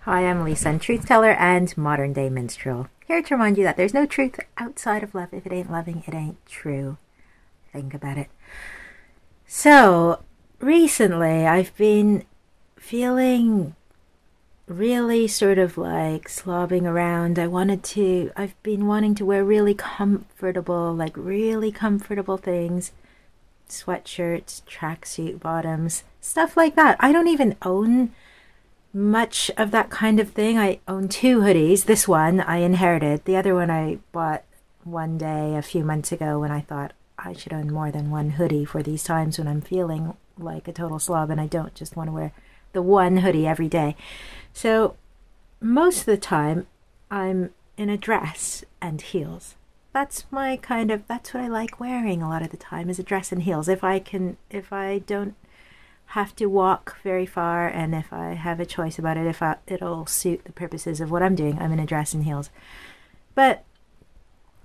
Hi, I'm Lisa, truth teller and modern day minstrel. Here to remind you that there's no truth outside of love. If it ain't loving, it ain't true. Think about it. So, recently I've been feeling really sort of like slobbing around. I've been wanting to wear really comfortable things, sweatshirts, tracksuit bottoms, stuff like that. I don't even own much of that kind of thing. I own two hoodies. This one I inherited. The other one I bought one day a few months ago when I thought I should own more than one hoodie for these times when I'm feeling like a total slob and I don't just want to wear the one hoodie every day. So most of the time I'm in a dress and heels. That's what I like wearing a lot of the time, is a dress and heels. If I don't have to walk very far, and if I have a choice about it, it'll suit the purposes of what I'm doing, I'm in a dress and heels. But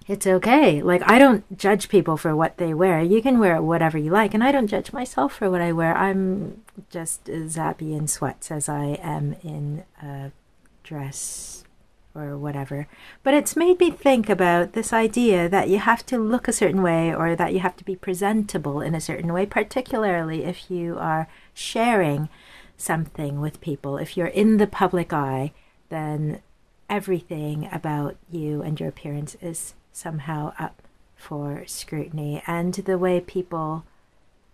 it's okay. Like, I don't judge people for what they wear. You can wear whatever you like, and I don't judge myself for what I wear. I'm just as happy in sweats as I am in a dress or whatever. But it's made me think about this idea that you have to look a certain way, or that you have to be presentable in a certain way, particularly if you are sharing something with people. If you're in the public eye, then everything about you and your appearance is somehow up for scrutiny. And the way people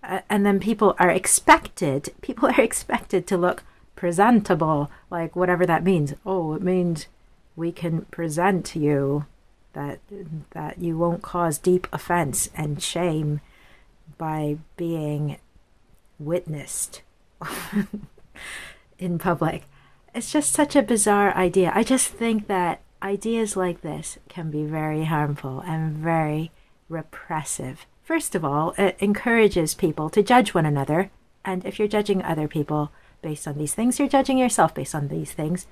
are expected to look presentable, like whatever that means. Oh, it means we can present you that you won't cause deep offense and shame by being witnessed in public. It's just such a bizarre idea. I just think that ideas like this can be very harmful and very repressive. First of all, it encourages people to judge one another. And if you're judging other people based on these things, you're judging yourself based on these things.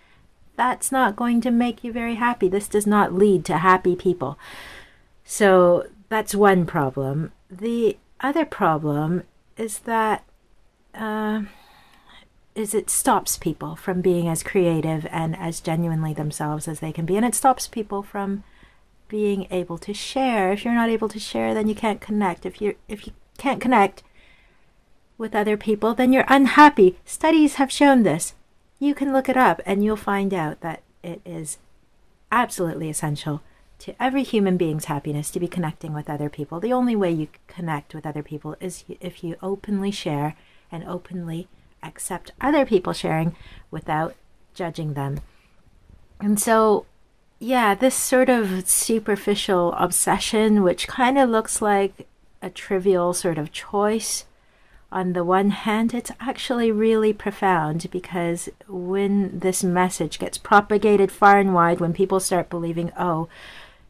That's not going to make you very happy. This does not lead to happy people. So that's one problem. The other problem is that it stops people from being as creative and as genuinely themselves as they can be. And it stops people from being able to share. If you're not able to share, then you can't connect. If you can't connect with other people, then you're unhappy. Studies have shown this. You can look it up and you'll find out that it is absolutely essential to every human being's happiness to be connecting with other people. The only way you connect with other people is if you openly share and openly accept other people sharing without judging them. And so, yeah, this sort of superficial obsession, which kind of looks like a trivial sort of choice, on the one hand, it's actually really profound, because when this message gets propagated far and wide, when people start believing, oh,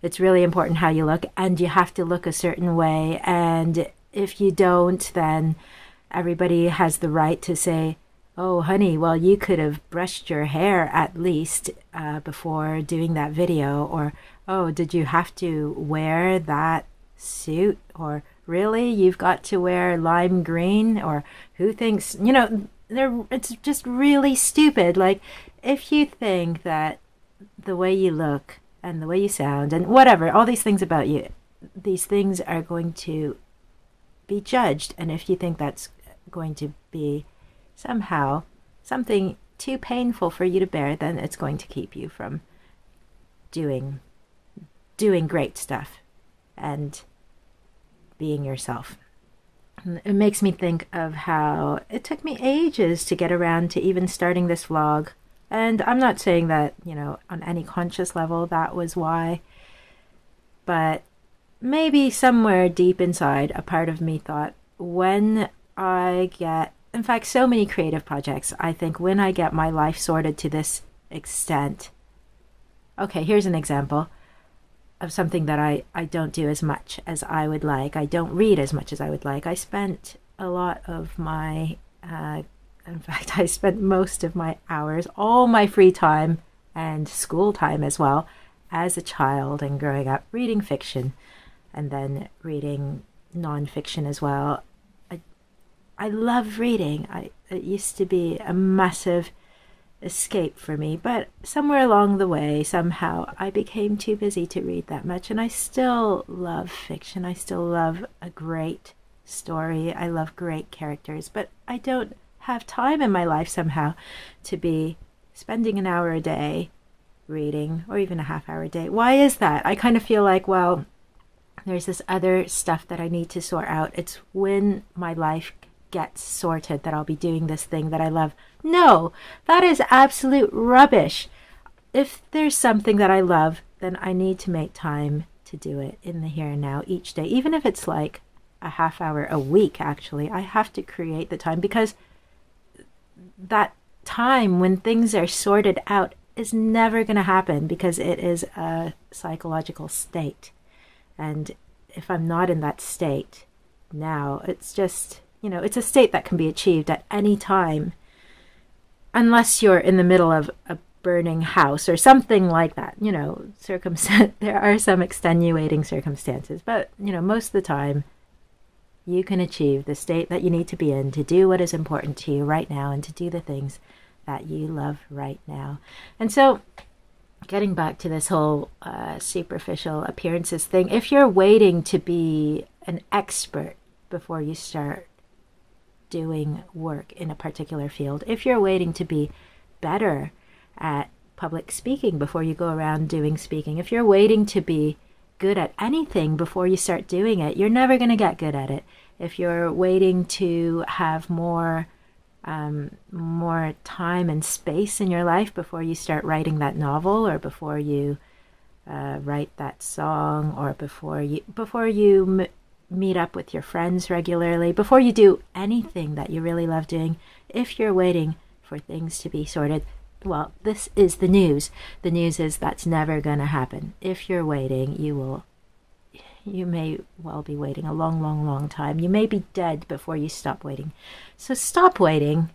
it's really important how you look, and you have to look a certain way, and if you don't, then everybody has the right to say, oh, honey, well, you could have brushed your hair at least before doing that video, or, oh, did you have to wear that suit, or really, you've got to wear lime green, or who thinks, it's just really stupid. Like, if you think that the way you look and the way you sound and whatever, all these things about you, these things are going to be judged, and if you think that's going to be somehow something too painful for you to bear, then it's going to keep you from doing great stuff and being yourself. It makes me think of how it took me ages to get around to even starting this vlog. And I'm not saying that, on any conscious level that was why, but maybe somewhere deep inside, a part of me thought, when I get, in fact, so many creative projects, I think when I get my life sorted to this extent. Okay, here's an example of something that I don't do as much as I would like. I don't read as much as I would like. I spent a lot of my, in fact, I spent most of my hours, all my free time and school time as well, as a child and growing up, reading fiction and then reading nonfiction as well. I love reading. It used to be a massive escape for me. But somewhere along the way, somehow, I became too busy to read that much. And I still love fiction. I still love a great story. I love great characters. But I don't have time in my life somehow to be spending an hour a day reading, or even a half hour a day. Why is that? I kind of feel like, well, there's this other stuff that I need to sort out. It's when my life gets sorted that I'll be doing this thing that I love. No, that is absolute rubbish. If there's something that I love, then I need to make time to do it in the here and now each day. Even if it's like a half hour a week, actually, I have to create the time, because that time when things are sorted out is never going to happen, because it is a psychological state. And if I'm not in that state now, it's just, it's a state that can be achieved at any time, unless you're in the middle of a burning house or something like that. There are some extenuating circumstances, but, most of the time, you can achieve the state that you need to be in to do what is important to you right now, and to do the things that you love right now. And so, getting back to this whole superficial appearances thing, if you're waiting to be an expert before you start doing work in a particular field, if you're waiting to be better at public speaking before you go around doing speaking, if you're waiting to be good at anything before you start doing it, you're never going to get good at it. If you're waiting to have more time and space in your life before you start writing that novel, or before you write that song, or before you meet up with your friends regularly, before you do anything that you really love doing, if you're waiting for things to be sorted, well, this is the news. The news is that's never going to happen. If you're waiting, you may well be waiting a long, long, long time. You may be dead before you stop waiting. So stop waiting.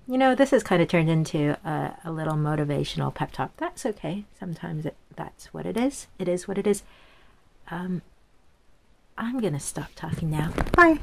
This has kind of turned into a little motivational pep talk. That's okay. Sometimes that's what it is. It is what it is. I'm going to stop talking now. Bye.